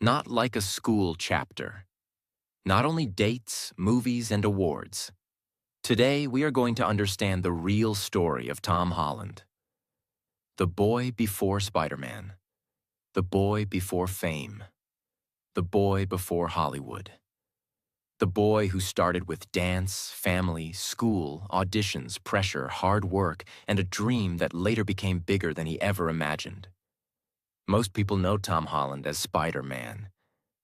Not like a school chapter. Not only dates, movies, and awards. Today, we are going to understand the real story of Tom Holland. The boy before Spider-Man. The boy before fame. The boy before Hollywood. The boy who started with dance, family, school, auditions, pressure, hard work, and a dream that later became bigger than he ever imagined. Most people know Tom Holland as Spider-Man.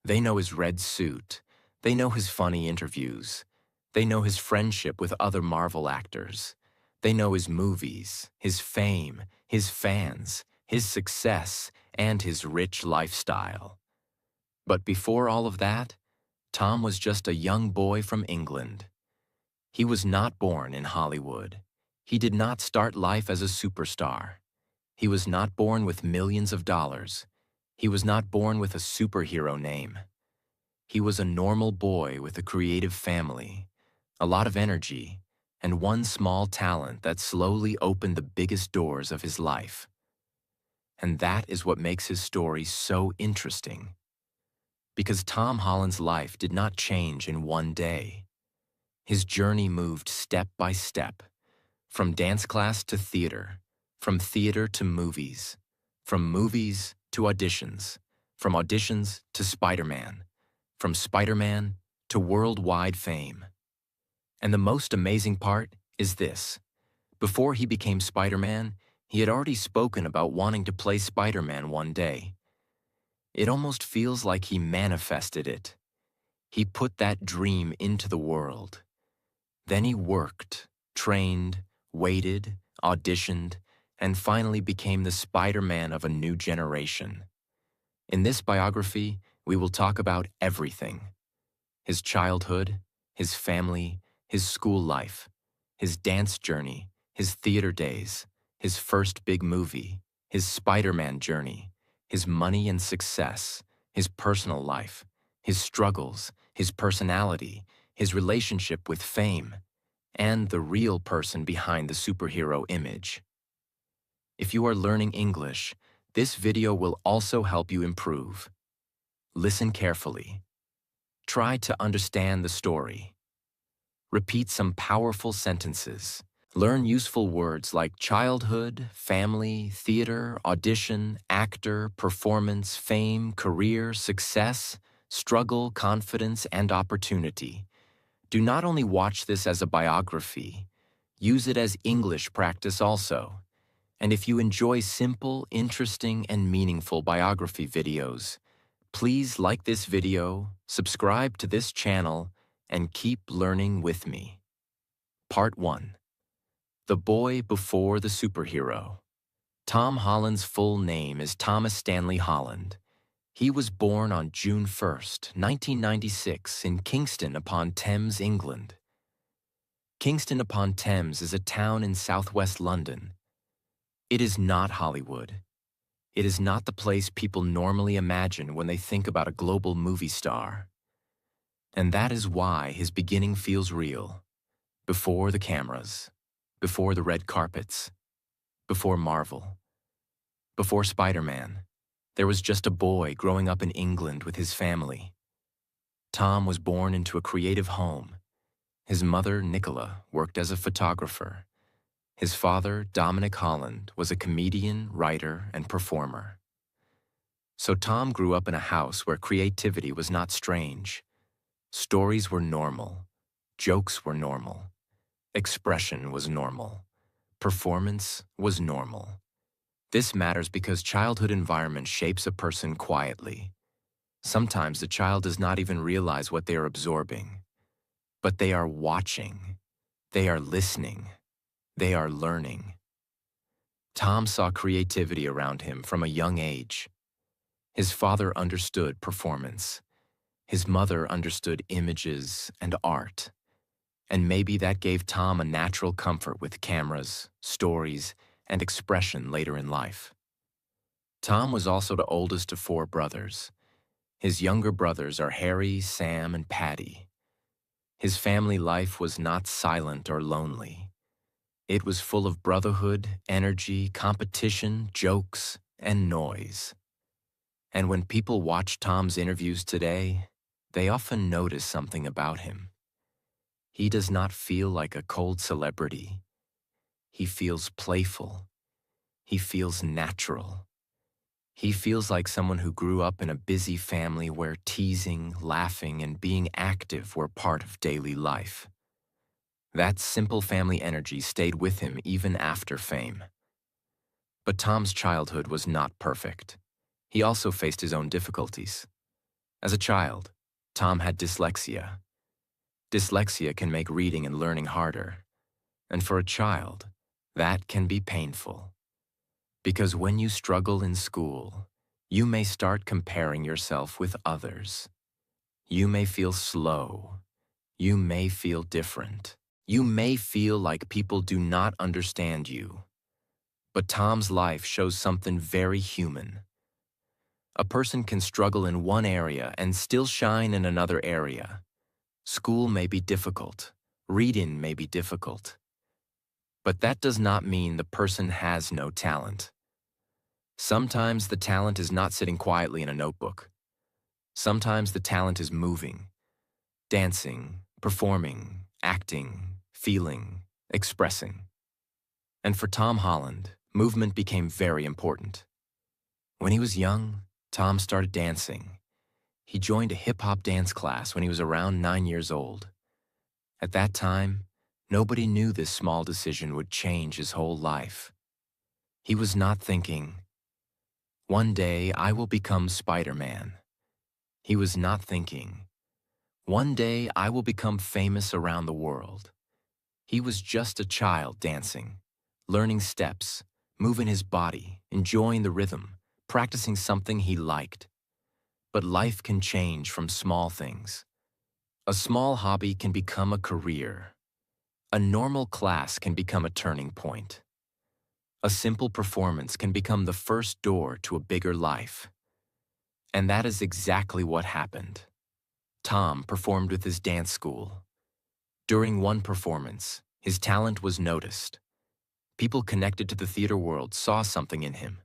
They know his red suit. They know his funny interviews. They know his friendship with other Marvel actors. They know his movies, his fame, his fans, his success, and his rich lifestyle. But before all of that, Tom was just a young boy from England. He was not born in Hollywood. He did not start life as a superstar. He was not born with millions of dollars. He was not born with a superhero name. He was a normal boy with a creative family, a lot of energy, and one small talent that slowly opened the biggest doors of his life. And that is what makes his story so interesting. Because Tom Holland's life did not change in one day. His journey moved step by step, from dance class to theater, from theater to movies, from movies to auditions, from auditions to Spider-Man, from Spider-Man to worldwide fame. And the most amazing part is this. Before he became Spider-Man, he had already spoken about wanting to play Spider-Man one day. It almost feels like he manifested it. He put that dream into the world. Then he worked, trained, waited, auditioned, and finally became the Spider-Man of a new generation. In this biography, we will talk about everything. His childhood, his family, his school life, his dance journey, his theater days, his first big movie, his Spider-Man journey, his money and success, his personal life, his struggles, his personality, his relationship with fame, and the real person behind the superhero image. If you are learning English, this video will also help you improve. Listen carefully. Try to understand the story. Repeat some powerful sentences. Learn useful words like childhood, family, theater, audition, actor, performance, fame, career, success, struggle, confidence, and opportunity. Do not only watch this as a biography, use it as English practice also. And if you enjoy simple, interesting, and meaningful biography videos, please like this video, subscribe to this channel, and keep learning with me. Part 1. The Boy Before the Superhero. Tom Holland's full name is Thomas Stanley Holland. He was born on June 1st, 1996 in Kingston upon Thames, England. Kingston upon Thames is a town in southwest London. It is not Hollywood. It is not the place people normally imagine when they think about a global movie star. And that is why his beginning feels real. Before the cameras, before the red carpets, before Marvel, before Spider-Man, there was just a boy growing up in England with his family. Tom was born into a creative home. His mother, Nicola, worked as a photographer. His father, Dominic Holland, was a comedian, writer, and performer. So Tom grew up in a house where creativity was not strange. Stories were normal. Jokes were normal. Expression was normal. Performance was normal. This matters because childhood environment shapes a person quietly. Sometimes the child does not even realize what they are absorbing. But they are watching. They are listening. They are learning. Tom saw creativity around him from a young age. His father understood performance. His mother understood images and art. And maybe that gave Tom a natural comfort with cameras, stories, and expression later in life. Tom was also the oldest of 4 brothers. His younger brothers are Harry, Sam, and Patty. His family life was not silent or lonely. It was full of brotherhood, energy, competition, jokes, and noise. And when people watch Tom's interviews today, they often notice something about him. He does not feel like a cold celebrity. He feels playful. He feels natural. He feels like someone who grew up in a busy family where teasing, laughing, and being active were part of daily life. That simple family energy stayed with him even after fame. But Tom's childhood was not perfect. He also faced his own difficulties. As a child, Tom had dyslexia. Dyslexia can make reading and learning harder. And for a child, that can be painful. Because when you struggle in school, you may start comparing yourself with others. You may feel slow. You may feel different. You may feel like people do not understand you. But Tom's life shows something very human. A person can struggle in one area and still shine in another area. School may be difficult. Reading may be difficult. But that does not mean the person has no talent. Sometimes the talent is not sitting quietly in a notebook. Sometimes the talent is moving, dancing, performing, acting, feeling, expressing. And for Tom Holland, movement became very important. When he was young, Tom started dancing. He joined a hip-hop dance class when he was around 9 years old. At that time, nobody knew this small decision would change his whole life. He was not thinking, "One day I will become Spider-Man." He was not thinking, "One day I will become famous around the world." He was just a child dancing, learning steps, moving his body, enjoying the rhythm, practicing something he liked. But life can change from small things. A small hobby can become a career. A normal class can become a turning point. A simple performance can become the first door to a bigger life. And that is exactly what happened. Tom performed with his dance school. During one performance, his talent was noticed. People connected to the theater world saw something in him.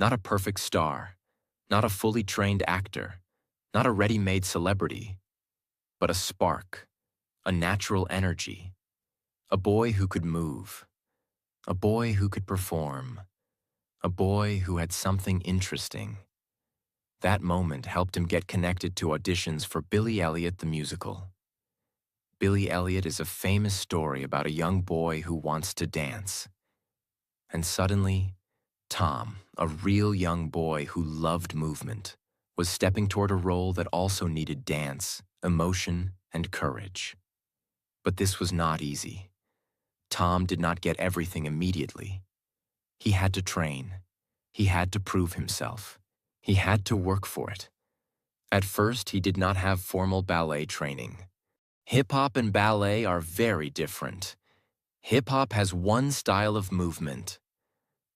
Not a perfect star, not a fully trained actor, not a ready-made celebrity, but a spark, a natural energy, a boy who could move, a boy who could perform, a boy who had something interesting. That moment helped him get connected to auditions for Billy Elliot the musical. Billy Elliot is a famous story about a young boy who wants to dance. And suddenly, Tom, a real young boy who loved movement, was stepping toward a role that also needed dance, emotion, and courage. But this was not easy. Tom did not get everything immediately. He had to train. He had to prove himself. He had to work for it. At first, he did not have formal ballet training. Hip-hop and ballet are very different. Hip-hop has one style of movement.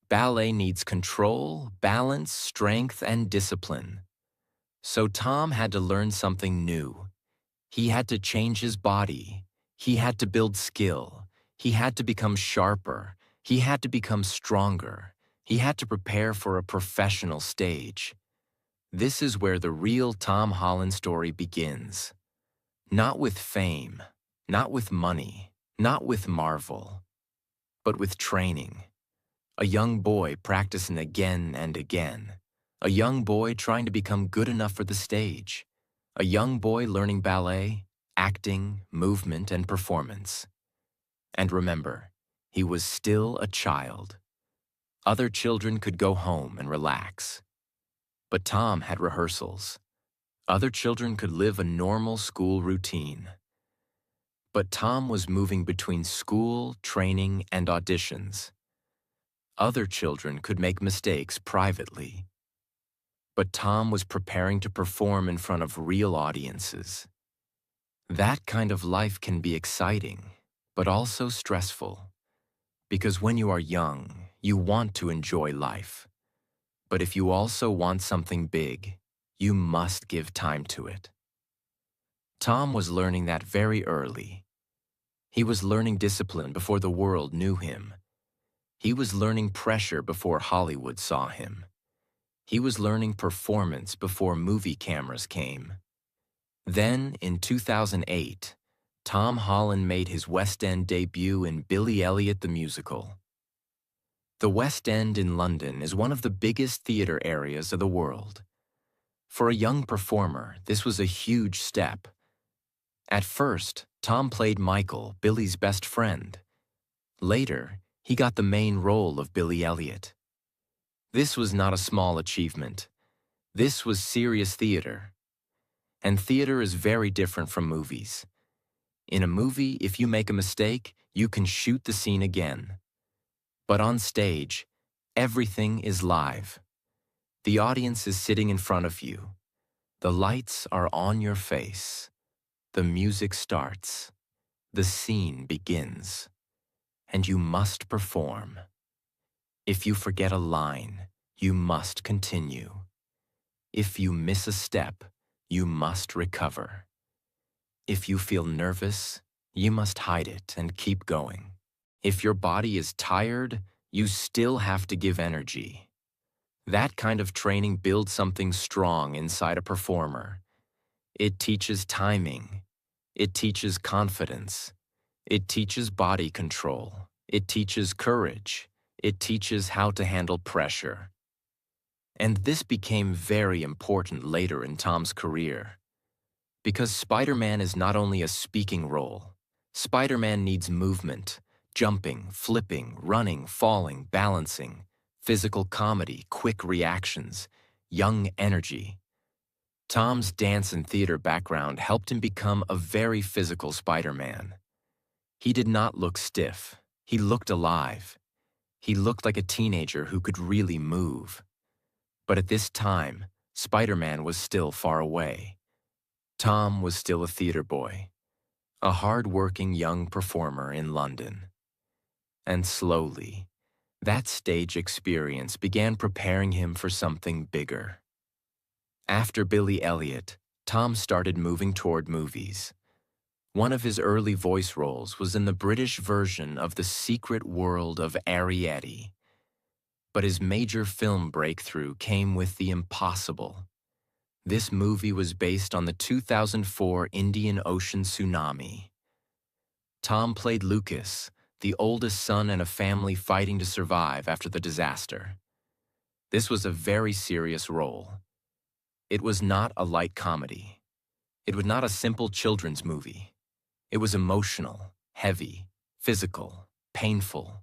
Ballet needs control, balance, strength, and discipline. So Tom had to learn something new. He had to change his body. He had to build skill. He had to become sharper. He had to become stronger. He had to prepare for a professional stage. This is where the real Tom Holland story begins. Not with fame, not with money, not with Marvel, but with training. A young boy practicing again and again. A young boy trying to become good enough for the stage. A young boy learning ballet, acting, movement, and performance. And remember, he was still a child. Other children could go home and relax. But Tom had rehearsals. Other children could live a normal school routine. But Tom was moving between school, training, and auditions. Other children could make mistakes privately. But Tom was preparing to perform in front of real audiences. That kind of life can be exciting, but also stressful. Because when you are young, you want to enjoy life. But if you also want something big, you must give time to it. Tom was learning that very early. He was learning discipline before the world knew him. He was learning pressure before Hollywood saw him. He was learning performance before movie cameras came. Then, in 2008, Tom Holland made his West End debut in Billy Elliot the Musical. The West End in London is one of the biggest theater areas of the world. For a young performer, this was a huge step. At first, Tom played Michael, Billy's best friend. Later, he got the main role of Billy Elliot. This was not a small achievement. This was serious theater. And theater is very different from movies. In a movie, if you make a mistake, you can shoot the scene again. But on stage, everything is live. The audience is sitting in front of you. The lights are on your face. The music starts. The scene begins. And you must perform. If you forget a line, you must continue. If you miss a step, you must recover. If you feel nervous, you must hide it and keep going. If your body is tired, you still have to give energy. That kind of training builds something strong inside a performer. It teaches timing. It teaches confidence. It teaches body control. It teaches courage. It teaches how to handle pressure. And this became very important later in Tom's career. Because Spider-Man is not only a speaking role. Spider-Man needs movement, jumping, flipping, running, falling, balancing, physical comedy, quick reactions, young energy. Tom's dance and theater background helped him become a very physical Spider-Man. He did not look stiff. He looked alive. He looked like a teenager who could really move. But at this time, Spider-Man was still far away. Tom was still a theater boy, a hard-working young performer in London. And slowly, that stage experience began preparing him for something bigger. After Billy Elliot, Tom started moving toward movies. One of his early voice roles was in the British version of The Secret World of Ariete. But his major film breakthrough came with The Impossible. This movie was based on the 2004 Indian Ocean tsunami. Tom played Lucas, the oldest son in a family fighting to survive after the disaster. This was a very serious role. It was not a light comedy. It was not a simple children's movie. It was emotional, heavy, physical, painful.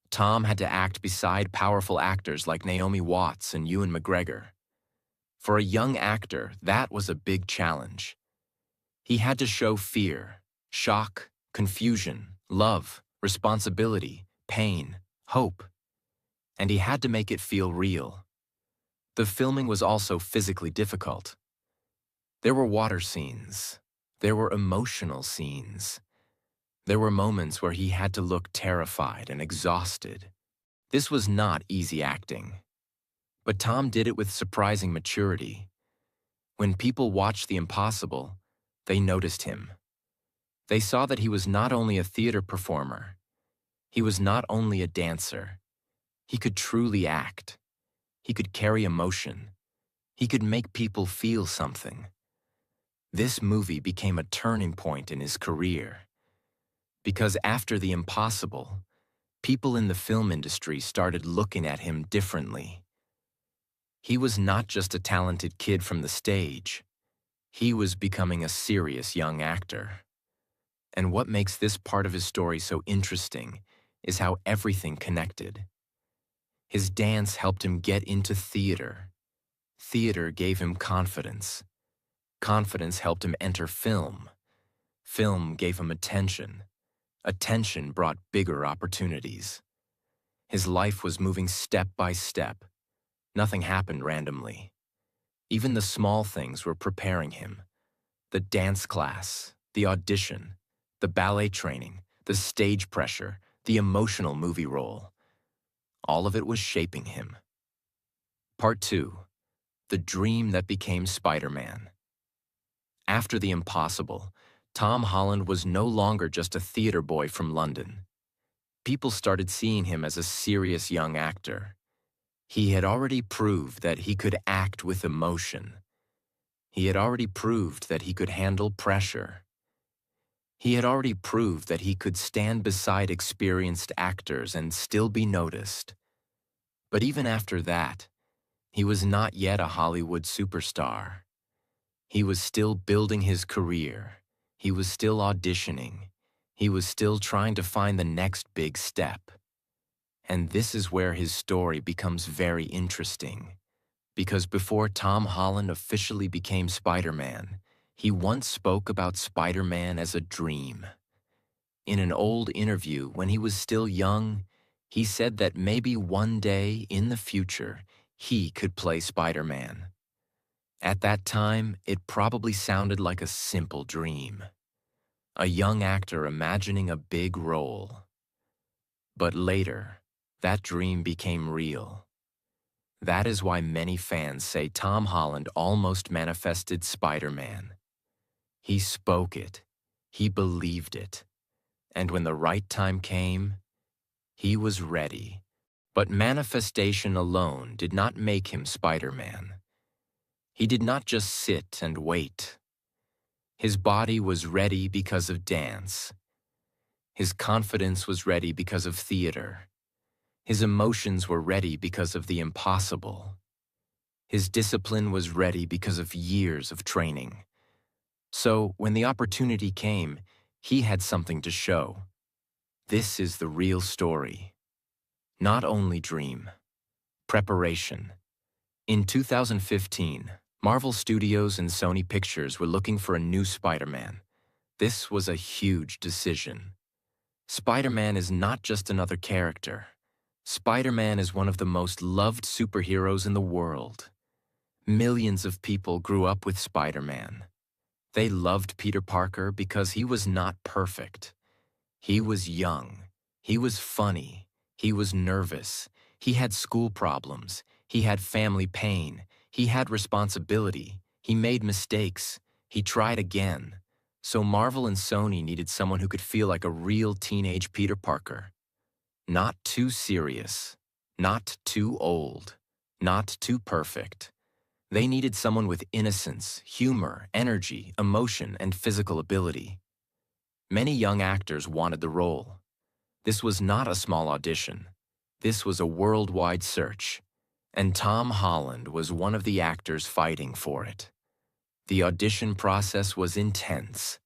Tom had to act beside powerful actors like Naomi Watts and Ewan McGregor. For a young actor, that was a big challenge. He had to show fear, shock, confusion, love, responsibility, pain, hope. And he had to make it feel real. The filming was also physically difficult. There were water scenes. There were emotional scenes. There were moments where he had to look terrified and exhausted. This was not easy acting. But Tom did it with surprising maturity. When people watched The Impossible, they noticed him. They saw that he was not only a theater performer. He was not only a dancer. He could truly act. He could carry emotion. He could make people feel something. This movie became a turning point in his career. Because after The Impossible, people in the film industry started looking at him differently. He was not just a talented kid from the stage. He was becoming a serious young actor. And what makes this part of his story so interesting is how everything connected. His dance helped him get into theater. Theater gave him confidence. Confidence helped him enter film. Film gave him attention. Attention brought bigger opportunities. His life was moving step by step. Nothing happened randomly. Even the small things were preparing him. The dance class, the audition, the ballet training, the stage pressure, the emotional movie role. All of it was shaping him. Part 2. The Dream That Became Spider-Man. After The Impossible, Tom Holland was no longer just a theater boy from London. People started seeing him as a serious young actor. He had already proved that he could act with emotion. He had already proved that he could handle pressure. He had already proved that he could stand beside experienced actors and still be noticed. But even after that, he was not yet a Hollywood superstar. He was still building his career. He was still auditioning. He was still trying to find the next big step. And this is where his story becomes very interesting. Because before Tom Holland officially became Spider-Man, he once spoke about Spider-Man as a dream. In an old interview when he was still young, he said that maybe one day in the future, he could play Spider-Man. At that time, it probably sounded like a simple dream. A young actor imagining a big role. But later, that dream became real. That is why many fans say Tom Holland almost manifested Spider-Man. He spoke it. He believed it. And when the right time came, he was ready. But manifestation alone did not make him Spider-Man. He did not just sit and wait. His body was ready because of dance. His confidence was ready because of theater. His emotions were ready because of the impossible. His discipline was ready because of years of training. So, when the opportunity came, he had something to show. This is the real story. Not only dream. Preparation. In 2015, Marvel Studios and Sony Pictures were looking for a new Spider-Man. This was a huge decision. Spider-Man is not just another character. Spider-Man is one of the most loved superheroes in the world. Millions of people grew up with Spider-Man. They loved Peter Parker because he was not perfect. He was young. He was funny. He was nervous. He had school problems. He had family pain. He had responsibility. He made mistakes. He tried again. So Marvel and Sony needed someone who could feel like a real teenage Peter Parker. Not too serious, not too old, not too perfect. They needed someone with innocence, humor, energy, emotion, and physical ability. Many young actors wanted the role. This was not a small audition. This was a worldwide search. And Tom Holland was one of the actors fighting for it. The audition process was intense.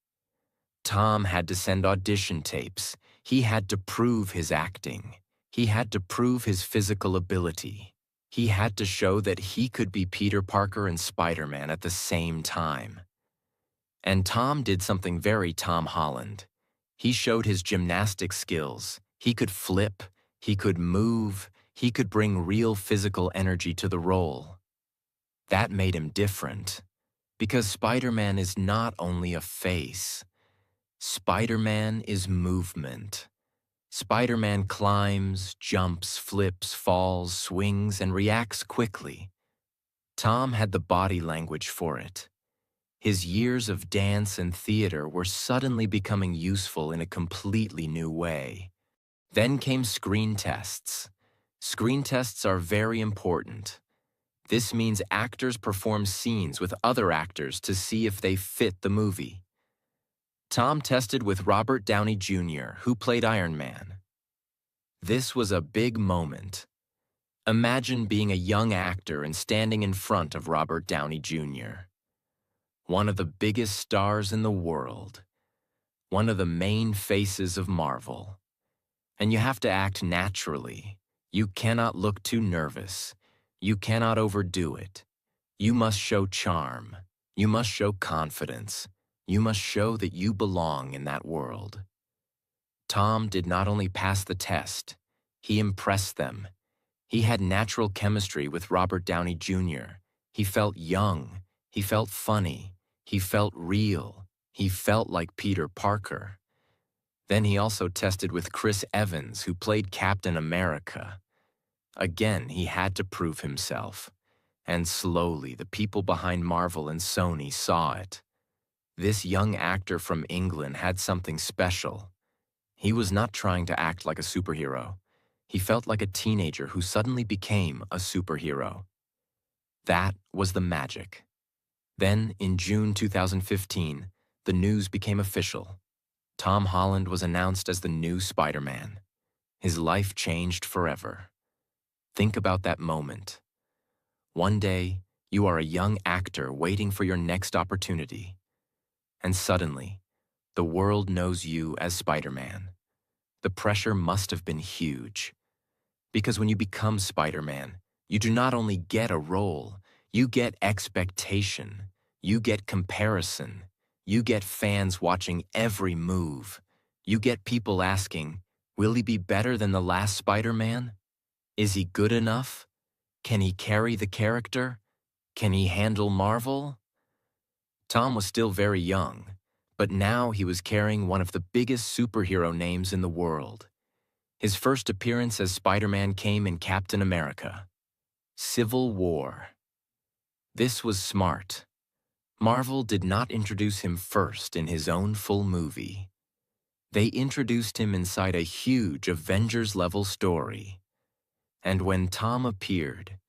Tom had to send audition tapes. He had to prove his acting. He had to prove his physical ability. He had to show that he could be Peter Parker and Spider-Man at the same time. And Tom did something very Tom Holland. He showed his gymnastic skills. He could flip. He could move. He could bring real physical energy to the role. That made him different. Because Spider-Man is not only a face. Spider-Man is movement. Spider-Man climbs, jumps, flips, falls, swings, and reacts quickly. Tom had the body language for it. His years of dance and theater were suddenly becoming useful in a completely new way. Then came screen tests. Screen tests are very important. This means actors perform scenes with other actors to see if they fit the movie. Tom tested with Robert Downey Jr., who played Iron Man. This was a big moment. Imagine being a young actor and standing in front of Robert Downey Jr., one of the biggest stars in the world, one of the main faces of Marvel. And you have to act naturally. You cannot look too nervous. You cannot overdo it. You must show charm. You must show confidence. You must show that you belong in that world. Tom did not only pass the test, he impressed them. He had natural chemistry with Robert Downey Jr. He felt young. He felt funny. He felt real. He felt like Peter Parker. Then he also tested with Chris Evans, who played Captain America. Again, he had to prove himself. And slowly, the people behind Marvel and Sony saw it. This young actor from England had something special. He was not trying to act like a superhero. He felt like a teenager who suddenly became a superhero. That was the magic. Then, in June 2015, the news became official. Tom Holland was announced as the new Spider-Man. His life changed forever. Think about that moment. One day, you are a young actor waiting for your next opportunity. And suddenly, the world knows you as Spider-Man. The pressure must have been huge. Because when you become Spider-Man, you do not only get a role, you get expectation, you get comparison, you get fans watching every move. You get people asking, will he be better than the last Spider-Man? Is he good enough? Can he carry the character? Can he handle Marvel? Tom was still very young, but now he was carrying one of the biggest superhero names in the world. His first appearance as Spider-Man came in Captain America: Civil War. This was smart. Marvel did not introduce him first in his own full movie. They introduced him inside a huge Avengers-level story. And when Tom appeared,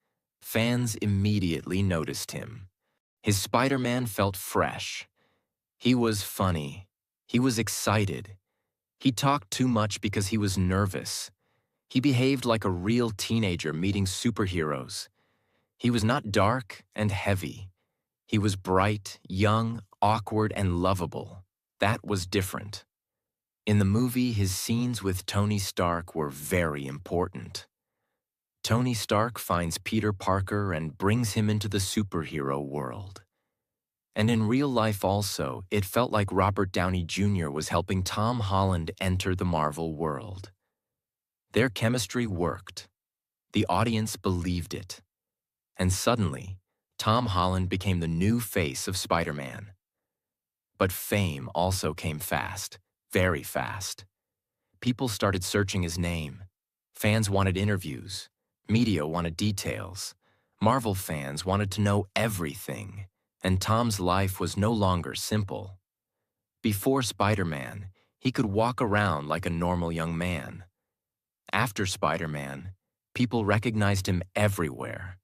fans immediately noticed him. His Spider-Man felt fresh. He was funny. He was excited. He talked too much because he was nervous. He behaved like a real teenager meeting superheroes. He was not dark and heavy. He was bright, young, awkward, and lovable. That was different. In the movie, his scenes with Tony Stark were very important. Tony Stark finds Peter Parker and brings him into the superhero world. And in real life also, it felt like Robert Downey Jr. was helping Tom Holland enter the Marvel world. Their chemistry worked. The audience believed it. And suddenly, Tom Holland became the new face of Spider-Man. But fame also came fast, very fast. People started searching his name. Fans wanted interviews. Media wanted details. Marvel fans wanted to know everything. And Tom's life was no longer simple. Before Spider-Man, he could walk around like a normal young man. After Spider-Man, people recognized him everywhere.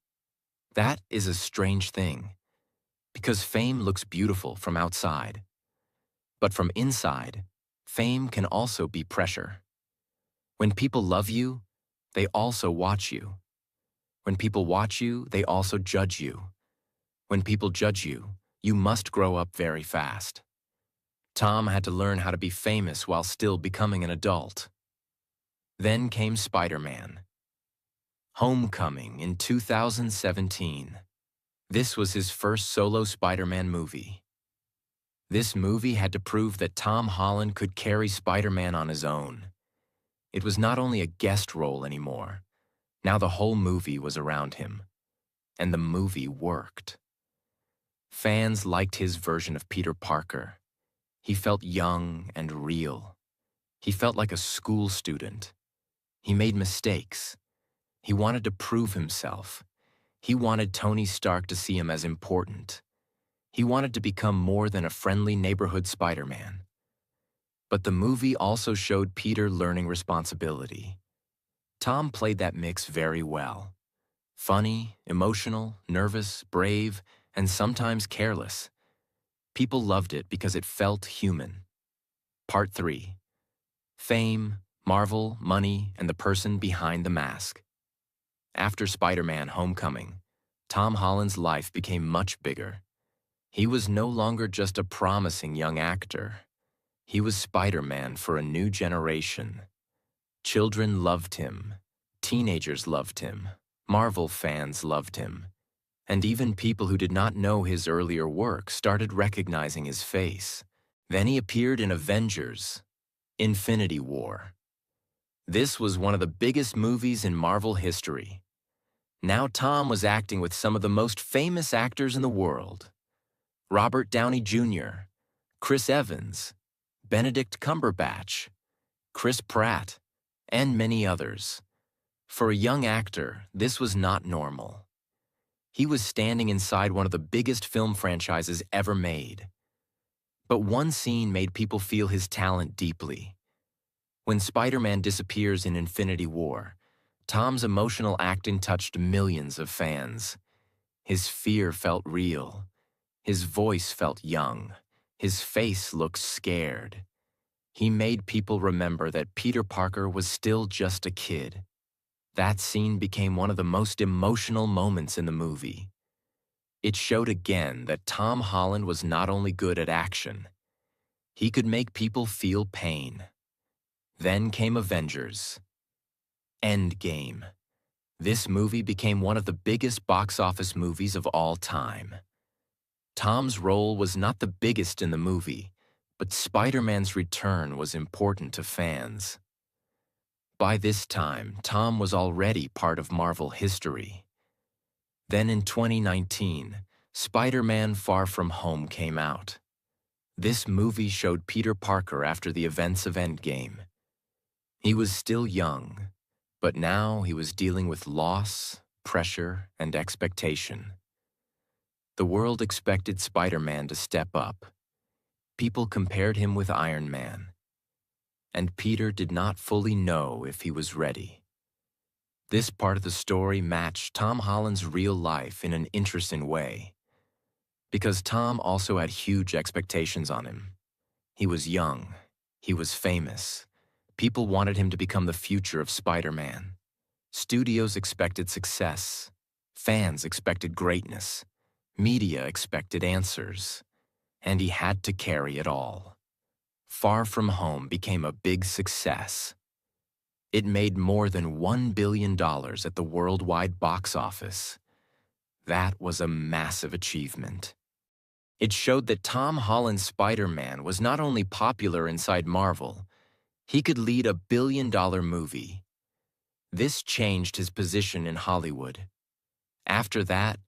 That is a strange thing, because fame looks beautiful from outside. But from inside, fame can also be pressure. When people love you, they also watch you. When people watch you, they also judge you. When people judge you, you must grow up very fast. Tom had to learn how to be famous while still becoming an adult. Then came Spider-Man. Homecoming in 2017. This was his first solo Spider-Man movie. This movie had to prove that Tom Holland could carry Spider-Man on his own. It was not only a guest role anymore. Now the whole movie was around him. And the movie worked. Fans liked his version of Peter Parker. He felt young and real. He felt like a school student. He made mistakes. He wanted to prove himself. He wanted Tony Stark to see him as important. He wanted to become more than a friendly neighborhood Spider-Man. But the movie also showed Peter learning responsibility. Tom played that mix very well. Funny, emotional, nervous, brave, and sometimes careless. People loved it because it felt human. Part 3. Fame, Marvel, money, and the person behind the mask. After Spider-Man: Homecoming, Tom Holland's life became much bigger. He was no longer just a promising young actor. He was Spider-Man for a new generation. Children loved him. Teenagers loved him. Marvel fans loved him. And even people who did not know his earlier work started recognizing his face. Then he appeared in Avengers: Infinity War. This was one of the biggest movies in Marvel history. Now Tom was acting with some of the most famous actors in the world: Robert Downey Jr., Chris Evans, Benedict Cumberbatch, Chris Pratt, and many others. For a young actor, this was not normal. He was standing inside one of the biggest film franchises ever made. But one scene made people feel his talent deeply. When Spider-Man disappears in Infinity War, Tom's emotional acting touched millions of fans. His fear felt real. His voice felt young. His face looked scared. He made people remember that Peter Parker was still just a kid. That scene became one of the most emotional moments in the movie. It showed again that Tom Holland was not only good at action, he could make people feel pain. Then came Avengers Endgame. This movie became one of the biggest box office movies of all time. Tom's role was not the biggest in the movie, but Spider-Man's return was important to fans. By this time, Tom was already part of Marvel history. Then in 2019, Spider-Man Far From Home came out. This movie showed Peter Parker after the events of Endgame. He was still young, but now he was dealing with loss, pressure, and expectation. The world expected Spider-Man to step up. People compared him with Iron Man, and Peter did not fully know if he was ready. This part of the story matched Tom Holland's real life in an interesting way, because Tom also had huge expectations on him. He was young, he was famous, people wanted him to become the future of Spider-Man. Studios expected success, fans expected greatness, media expected answers, and he had to carry it all. Far From Home became a big success. It made more than $1 billion at the worldwide box office. That was a massive achievement. It showed that Tom Holland's Spider-Man was not only popular inside Marvel, he could lead a billion-dollar movie. This changed his position in Hollywood. After that,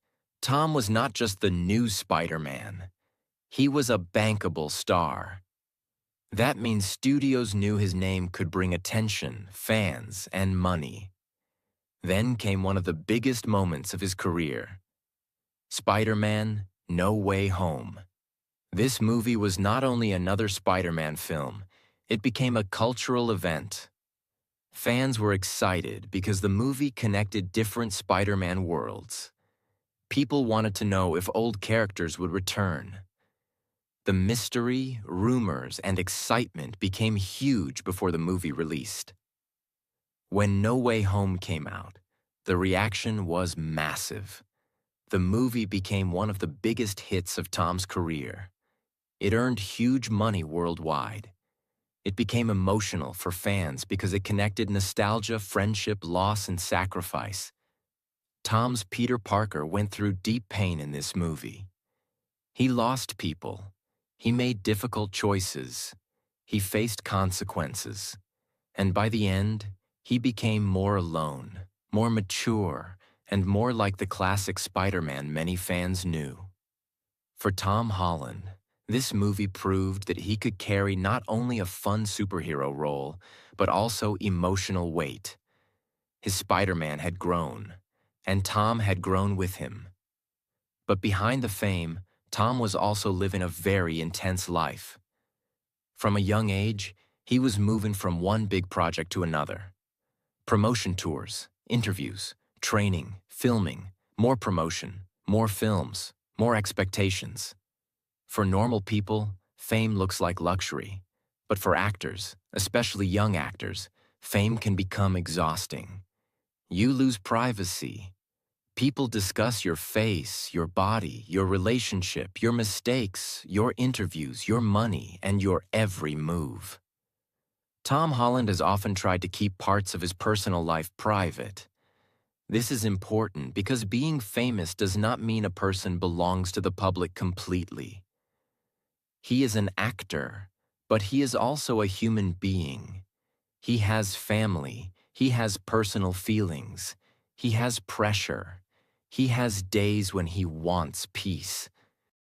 Tom was not just the new Spider-Man. He was a bankable star. That means studios knew his name could bring attention, fans, and money. Then came one of the biggest moments of his career. Spider-Man: No Way Home. This movie was not only another Spider-Man film, it became a cultural event. Fans were excited because the movie connected different Spider-Man worlds. People wanted to know if old characters would return. The mystery, rumors, and excitement became huge before the movie released. When No Way Home came out, the reaction was massive. The movie became one of the biggest hits of Tom's career. It earned huge money worldwide. It became emotional for fans because it connected nostalgia, friendship, loss, and sacrifice. Tom's Peter Parker went through deep pain in this movie. He lost people. He made difficult choices. He faced consequences. And by the end, he became more alone, more mature, and more like the classic Spider-Man many fans knew. For Tom Holland, this movie proved that he could carry not only a fun superhero role, but also emotional weight. His Spider-Man had grown, and Tom had grown with him. But behind the fame, Tom was also living a very intense life. From a young age, he was moving from one big project to another. Promotion tours, interviews, training, filming, more promotion, more films, more expectations. For normal people, fame looks like luxury. But for actors, especially young actors, fame can become exhausting. You lose privacy. People discuss your face, your body, your relationship, your mistakes, your interviews, your money, and your every move. Tom Holland has often tried to keep parts of his personal life private. This is important because being famous does not mean a person belongs to the public completely. He is an actor, but he is also a human being. He has family, he has personal feelings, he has pressure. He has days when he wants peace.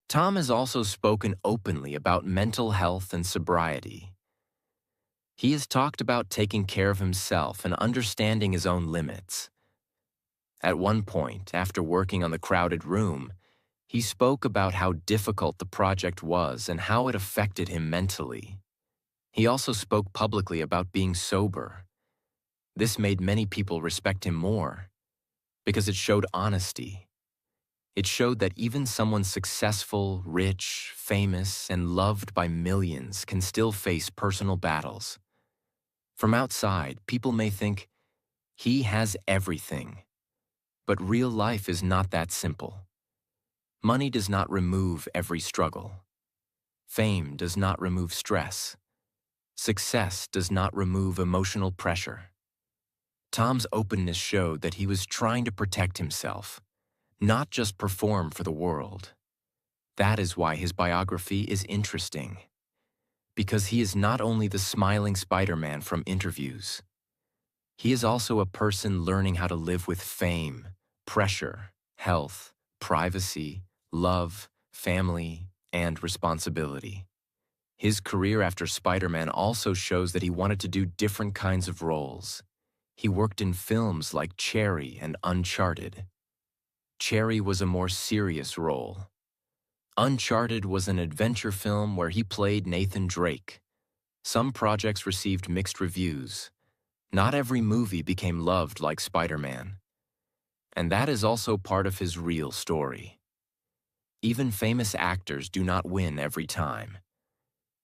Tom has also spoken openly about mental health and sobriety. He has talked about taking care of himself and understanding his own limits. At one point, after working on The Crowded Room, he spoke about how difficult the project was and how it affected him mentally. He also spoke publicly about being sober. This made many people respect him more because it showed honesty. It showed that even someone successful, rich, famous, and loved by millions can still face personal battles. From outside, people may think, he has everything. But real life is not that simple. Money does not remove every struggle. Fame does not remove stress. Success does not remove emotional pressure. Tom's openness showed that he was trying to protect himself, not just perform for the world. That is why his biography is interesting, because he is not only the smiling Spider-Man from interviews. He is also a person learning how to live with fame, pressure, health, privacy, love, family, and responsibility. His career after Spider-Man also shows that he wanted to do different kinds of roles. He worked in films like Cherry and Uncharted. Cherry was a more serious role. Uncharted was an adventure film where he played Nathan Drake. Some projects received mixed reviews. Not every movie became loved like Spider-Man. And that is also part of his real story. Even famous actors do not win every time.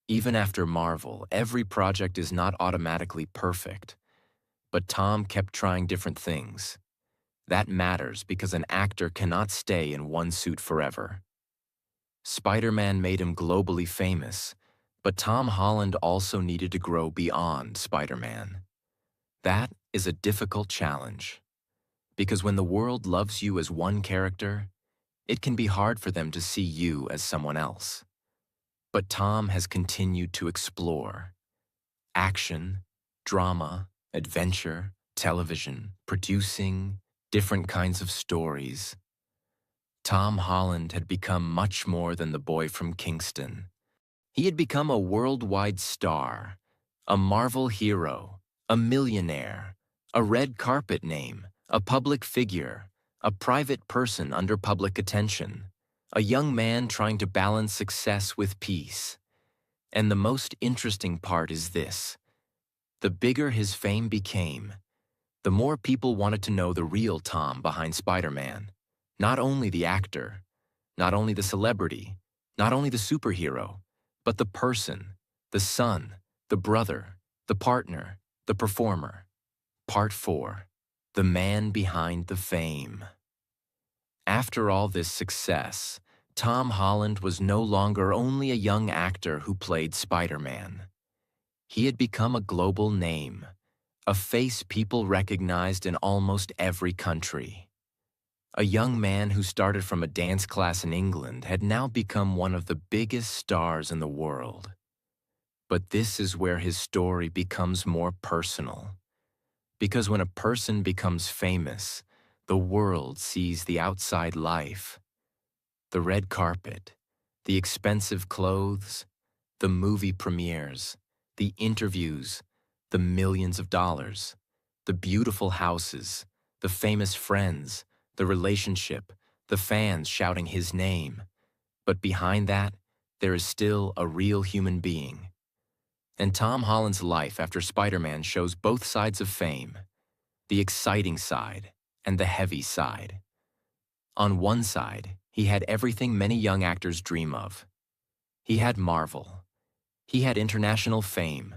Even after Marvel, every project is not automatically perfect. But Tom kept trying different things. That matters because an actor cannot stay in one suit forever. Spider-Man made him globally famous, but Tom Holland also needed to grow beyond Spider-Man. That is a difficult challenge, because when the world loves you as one character, it can be hard for them to see you as someone else. But Tom has continued to explore. Action, drama, adventure, television, producing, different kinds of stories. Tom Holland had become much more than the boy from Kingston. He had become a worldwide star, a Marvel hero, a millionaire, a red carpet name, a public figure, a private person under public attention, a young man trying to balance success with peace. And the most interesting part is this: the bigger his fame became, the more people wanted to know the real Tom behind Spider-Man. Not only the actor, not only the celebrity, not only the superhero, but the person, the son, the brother, the partner, the performer. Part 4. The man behind the fame. After all this success, Tom Holland was no longer only a young actor who played Spider-Man. He had become a global name, a face people recognized in almost every country. A young man who started from a dance class in England had now become one of the biggest stars in the world. But this is where his story becomes more personal. Because when a person becomes famous, the world sees the outside life. The red carpet, the expensive clothes, the movie premieres, the interviews, the millions of dollars, the beautiful houses, the famous friends, the relationship, the fans shouting his name. But behind that, there is still a real human being. And Tom Holland's life after Spider-Man shows both sides of fame, the exciting side and the heavy side. On one side, he had everything many young actors dream of. He had Marvel. He had international fame.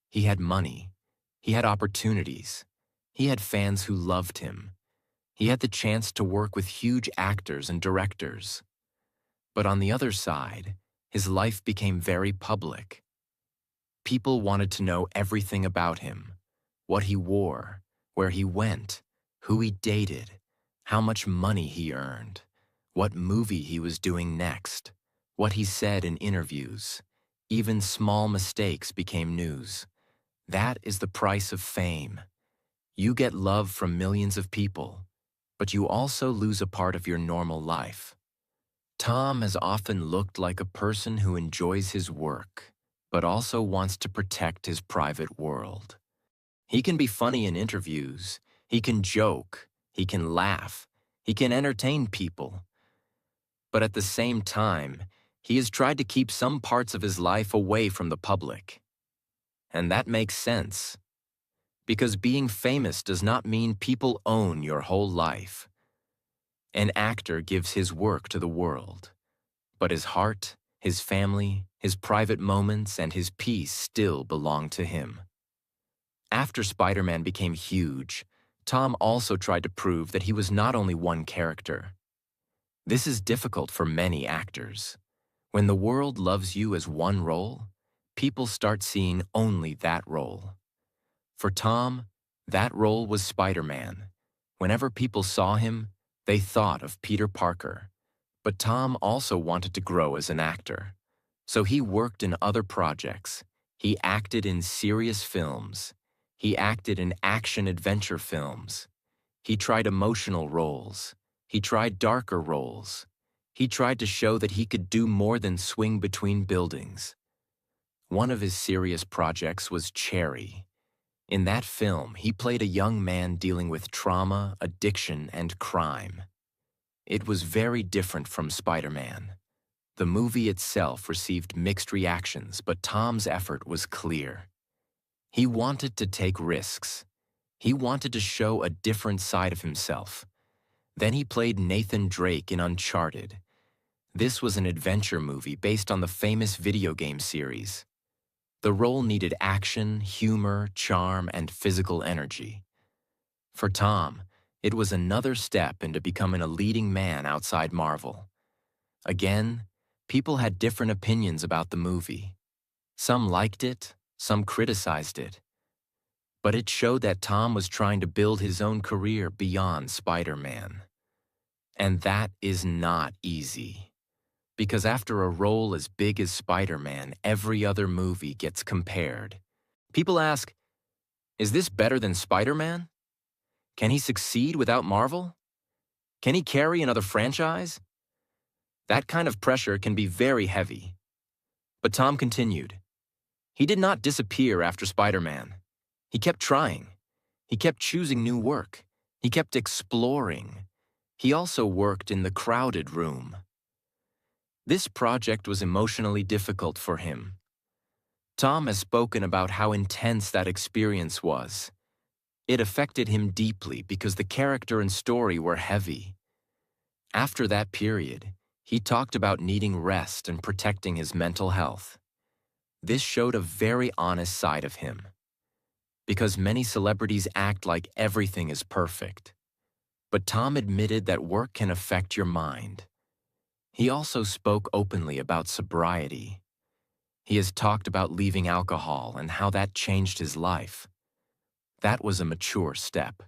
He had money. He had opportunities. He had fans who loved him. He had the chance to work with huge actors and directors. But on the other side, his life became very public. People wanted to know everything about him: what he wore, where he went, who he dated, how much money he earned, what movie he was doing next, what he said in interviews. Even small mistakes became news. That is the price of fame. You get love from millions of people, but you also lose a part of your normal life. Tom has often looked like a person who enjoys his work, but also wants to protect his private world. He can be funny in interviews, he can joke, he can laugh, he can entertain people. But at the same time, he has tried to keep some parts of his life away from the public. And that makes sense. Because being famous does not mean people own your whole life. An actor gives his work to the world, but his heart, his family, his private moments, and his peace still belong to him. After Spider-Man became huge, Tom also tried to prove that he was not only one character. This is difficult for many actors. When the world loves you as one role, people start seeing only that role. For Tom, that role was Spider-Man. Whenever people saw him, they thought of Peter Parker. But Tom also wanted to grow as an actor. So he worked in other projects. He acted in serious films. He acted in action-adventure films. He tried emotional roles. He tried darker roles. He tried to show that he could do more than swing between buildings. One of his serious projects was Cherry. In that film, he played a young man dealing with trauma, addiction, and crime. It was very different from Spider-Man. The movie itself received mixed reactions, but Tom's effort was clear. He wanted to take risks. He wanted to show a different side of himself. Then he played Nathan Drake in Uncharted. This was an adventure movie based on the famous video game series. The role needed action, humor, charm, and physical energy. For Tom, it was another step into becoming a leading man outside Marvel. Again, people had different opinions about the movie. Some liked it, some criticized it. But it showed that Tom was trying to build his own career beyond Spider-Man. And that is not easy. Because after a role as big as Spider-Man, every other movie gets compared. People ask, is this better than Spider-Man? Can he succeed without Marvel? Can he carry another franchise? That kind of pressure can be very heavy. But Tom continued. He did not disappear after Spider-Man. He kept trying. He kept choosing new work. He kept exploring. He also worked in the crowded room. This project was emotionally difficult for him. Tom has spoken about how intense that experience was. It affected him deeply because the character and story were heavy. After that period, he talked about needing rest and protecting his mental health. This showed a very honest side of him. Because many celebrities act like everything is perfect. But Tom admitted that work can affect your mind. He also spoke openly about sobriety. He has talked about leaving alcohol and how that changed his life. That was a mature step.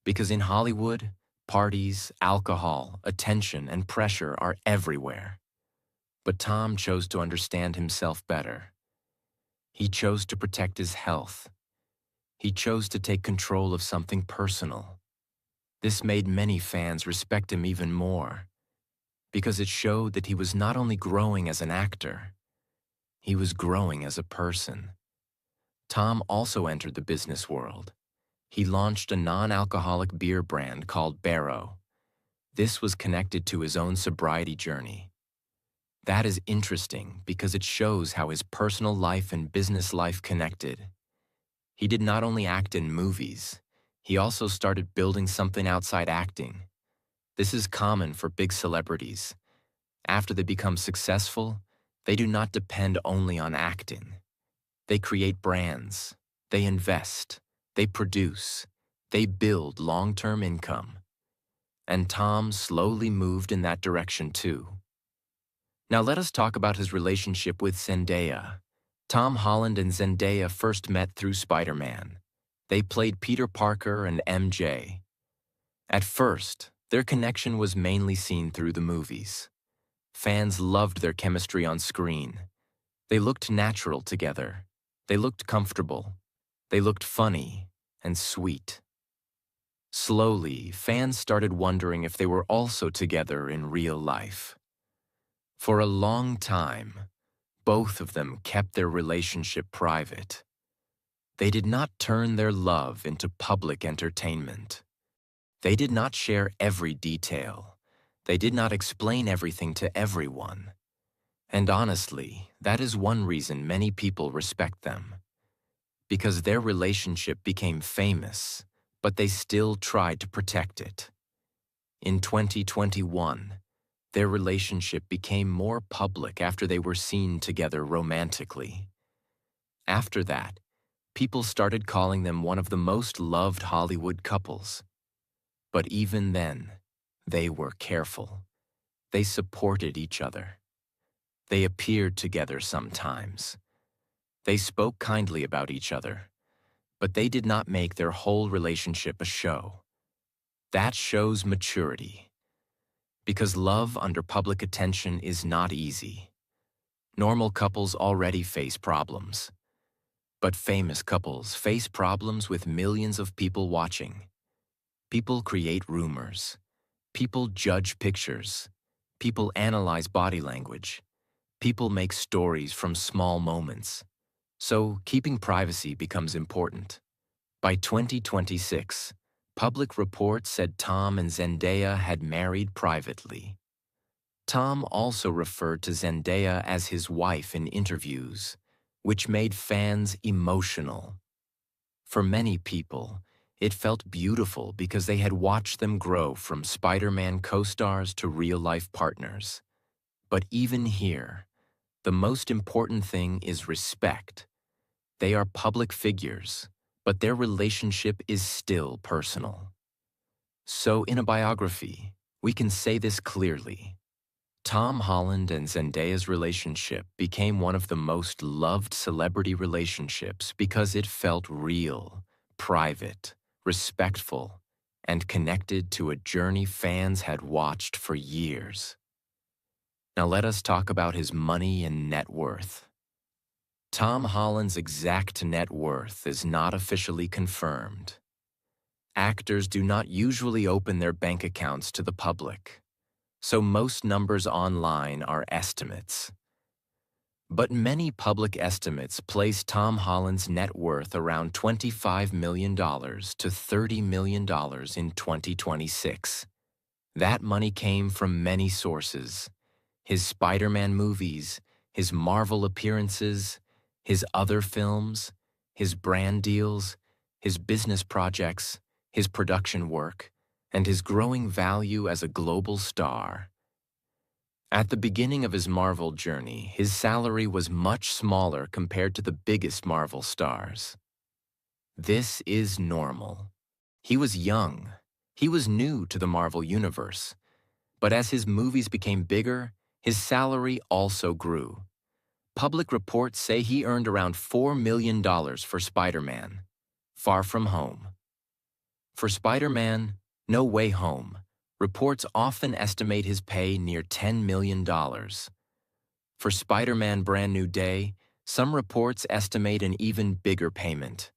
Because in Hollywood, parties, alcohol, attention, and pressure are everywhere. But Tom chose to understand himself better. He chose to protect his health. He chose to take control of something personal. This made many fans respect him even more, because it showed that he was not only growing as an actor, he was growing as a person. Tom also entered the business world. He launched a non-alcoholic beer brand called Barrow. This was connected to his own sobriety journey. That is interesting because it shows how his personal life and business life connected. He did not only act in movies, he also started building something outside acting. This is common for big celebrities. After they become successful, they do not depend only on acting. They create brands, they invest, they produce, they build long-term income. And Tom slowly moved in that direction too. Now let us talk about his relationship with Zendaya. Tom Holland and Zendaya first met through Spider-Man. They played Peter Parker and MJ. At first, their connection was mainly seen through the movies. Fans loved their chemistry on screen. They looked natural together. They looked comfortable. They looked funny and sweet. Slowly, fans started wondering if they were also together in real life. For a long time, both of them kept their relationship private. They did not turn their love into public entertainment. They did not share every detail. They did not explain everything to everyone. And honestly, that is one reason many people respect them. because their relationship became famous, but they still tried to protect it. In 2021, their relationship became more public after they were seen together romantically. After that, people started calling them one of the most loved Hollywood couples. But even then, they were careful. They supported each other. They appeared together sometimes. They spoke kindly about each other, but they did not make their whole relationship a show. That shows maturity. Because love under public attention is not easy. Normal couples already face problems. But famous couples face problems with millions of people watching. People create rumors. People judge pictures. People analyze body language. People make stories from small moments. So keeping privacy becomes important. By 2026, public reports said Tom and Zendaya had married privately. Tom also referred to Zendaya as his wife in interviews, which made fans emotional. For many people, it felt beautiful because they had watched them grow from Spider-Man co-stars to real-life partners. But even here, the most important thing is respect. They are public figures, but their relationship is still personal. So in a biography, we can say this clearly. Tom Holland and Zendaya's relationship became one of the most loved celebrity relationships because it felt real, private, respectful, and connected to a journey fans had watched for years. Now let us talk about his money and net worth. Tom Holland's exact net worth is not officially confirmed. Actors do not usually open their bank accounts to the public, so most numbers online are estimates. But many public estimates place Tom Holland's net worth around $25 million to $30 million in 2026. That money came from many sources: his Spider-Man movies, his Marvel appearances, his other films, his brand deals, his business projects, his production work, and his growing value as a global star. At the beginning of his Marvel journey, his salary was much smaller compared to the biggest Marvel stars. This is normal. He was young. He was new to the Marvel universe. But as his movies became bigger, his salary also grew. Public reports say he earned around $4 million for Spider-Man, Far From Home. For Spider-Man, No Way Home, reports often estimate his pay near $10 million. For Spider-Man Brand New Day, some reports estimate an even bigger payment.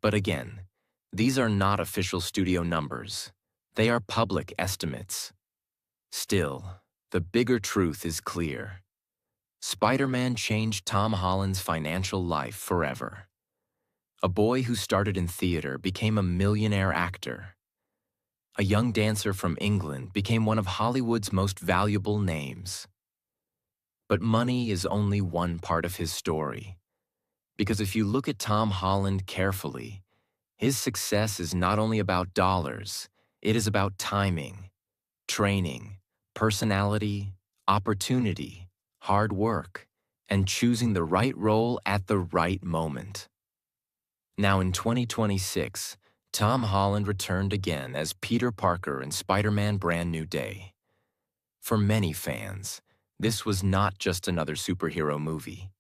But again, these are not official studio numbers. They are public estimates. Still, the bigger truth is clear. Spider-Man changed Tom Holland's financial life forever. A boy who started in theater became a millionaire actor. A young dancer from England became one of Hollywood's most valuable names. But money is only one part of his story. Because if you look at Tom Holland carefully, his success is not only about dollars, it is about timing, training, personality, opportunity, hard work, and choosing the right role at the right moment. Now in 2026, Tom Holland returned again as Peter Parker in Spider-Man Brand New Day. For many fans, this was not just another superhero movie.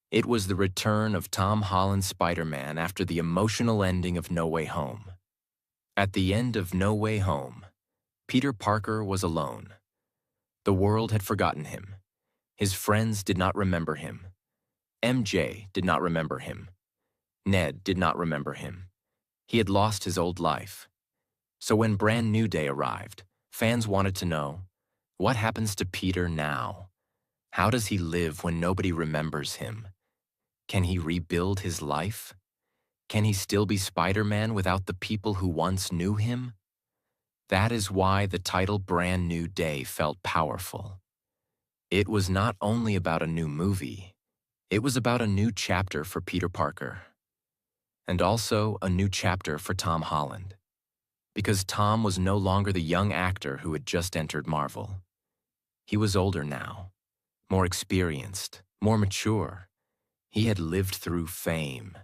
It was the return of Tom Holland's Spider-Man after the emotional ending of No Way Home. At the end of No Way Home, Peter Parker was alone. The world had forgotten him. His friends did not remember him. MJ did not remember him. Ned did not remember him. He had lost his old life. So when Brand New Day arrived, fans wanted to know, what happens to Peter now? How does he live when nobody remembers him? Can he rebuild his life? Can he still be Spider-Man without the people who once knew him? That is why the title Brand New Day felt powerful. It was not only about a new movie, it was about a new chapter for Peter Parker. and also a new chapter for Tom Holland. Because Tom was no longer the young actor who had just entered Marvel. He was older now, more experienced, more mature. He had lived through fame.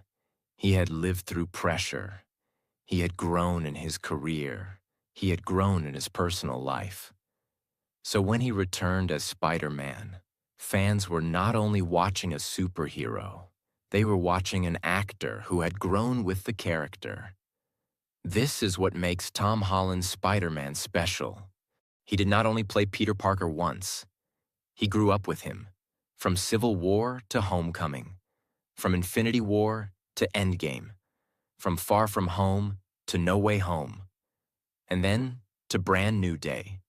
He had lived through pressure. He had grown in his career. He had grown in his personal life. So when he returned as Spider-Man, fans were not only watching a superhero, they were watching an actor who had grown with the character. This is what makes Tom Holland's Spider-Man special. He did not only play Peter Parker once. He grew up with him, from Civil War to Homecoming, from Infinity War to Endgame, from Far From Home to No Way Home, and then to Brand New Day.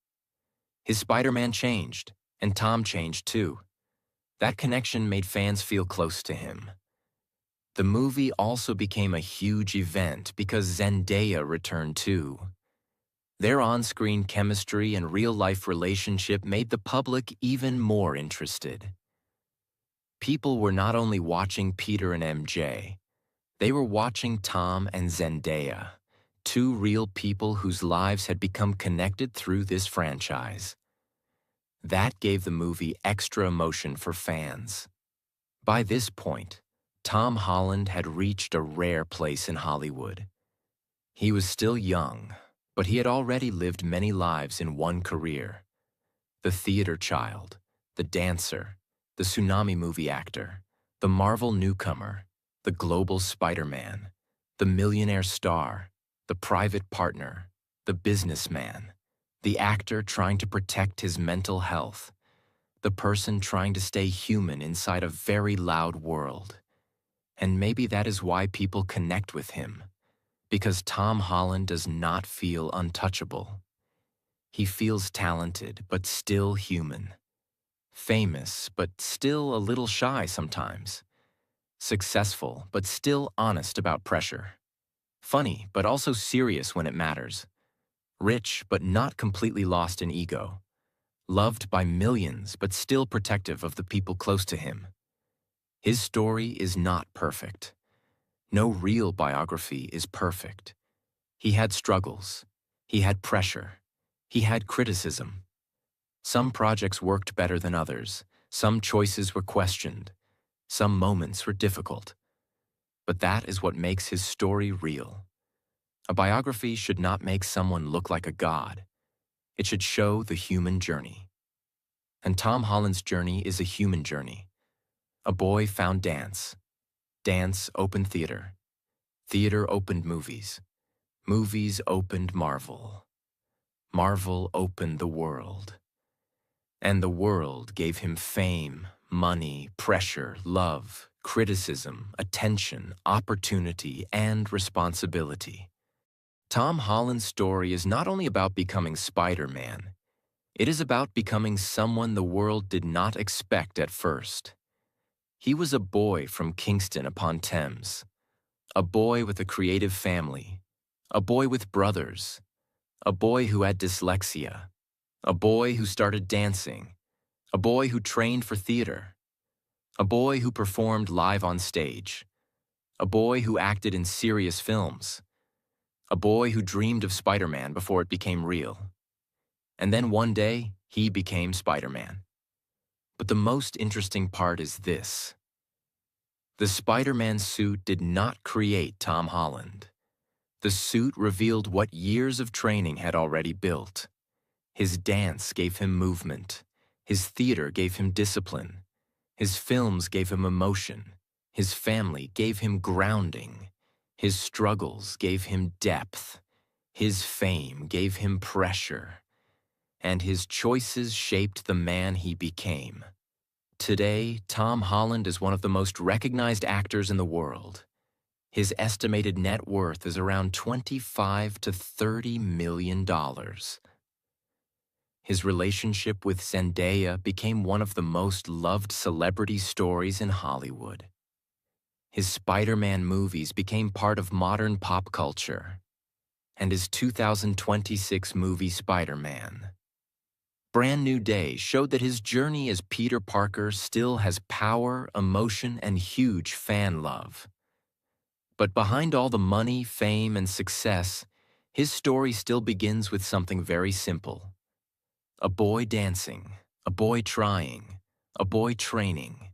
His Spider-Man changed, and Tom changed too. That connection made fans feel close to him. The movie also became a huge event because Zendaya returned too. Their on-screen chemistry and real-life relationship made the public even more interested. People were not only watching Peter and MJ, they were watching Tom and Zendaya, two real people whose lives had become connected through this franchise. That gave the movie extra emotion for fans. By this point, Tom Holland had reached a rare place in Hollywood. He was still young, but he had already lived many lives in one career. The theater child, the dancer, the tsunami movie actor, the Marvel newcomer, the global Spider-Man, the millionaire star, the private partner, the businessman, the actor trying to protect his mental health, the person trying to stay human inside a very loud world. And maybe that is why people connect with him, because Tom Holland does not feel untouchable. He feels talented, but still human. Famous, but still a little shy sometimes. Successful, but still honest about pressure. Funny, but also serious when it matters. Rich, but not completely lost in ego. Loved by millions, but still protective of the people close to him. His story is not perfect. No real biography is perfect. He had struggles. He had pressure. He had criticism. Some projects worked better than others. Some choices were questioned. Some moments were difficult. But that is what makes his story real. A biography should not make someone look like a god. It should show the human journey. And Tom Holland's journey is a human journey. A boy found dance. Dance opened theater. Theater opened movies. Movies opened Marvel. Marvel opened the world. And the world gave him fame, money, pressure, love, criticism, attention, opportunity, and responsibility. Tom Holland's story is not only about becoming Spider-Man, it is about becoming someone the world did not expect at first. He was a boy from Kingston upon Thames, a boy with a creative family, a boy with brothers, a boy who had dyslexia, a boy who started dancing, a boy who trained for theater, a boy who performed live on stage, a boy who acted in serious films, a boy who dreamed of Spider-Man before it became real. And then one day, he became Spider-Man. But the most interesting part is this. The Spider-Man suit did not create Tom Holland. The suit revealed what years of training had already built. His dance gave him movement. His theater gave him discipline. His films gave him emotion. His family gave him grounding. His struggles gave him depth. His fame gave him pressure. And his choices shaped the man he became. Today, Tom Holland is one of the most recognized actors in the world. His estimated net worth is around $25 to $30 million. His relationship with Zendaya became one of the most loved celebrity stories in Hollywood. His Spider-Man movies became part of modern pop culture. And his 2026 movie Spider-Man. Brand New Day showed that his journey as Peter Parker still has power, emotion, and huge fan love. But behind all the money, fame, and success, his story still begins with something very simple. A boy dancing, a boy trying, a boy training,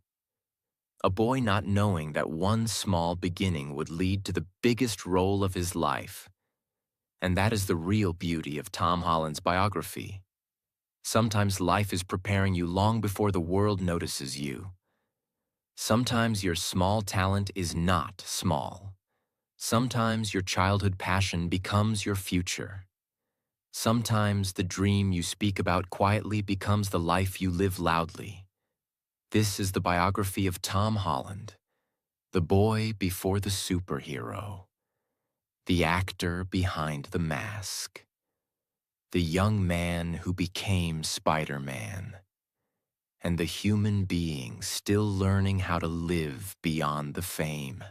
a boy not knowing that one small beginning would lead to the biggest role of his life. And that is the real beauty of Tom Holland's biography. Sometimes life is preparing you long before the world notices you. Sometimes your small talent is not small. Sometimes your childhood passion becomes your future. Sometimes the dream you speak about quietly becomes the life you live loudly. This is the biography of Tom Holland, the boy before the superhero, the actor behind the mask, the young man who became Spider-Man, and the human being still learning how to live beyond the fame.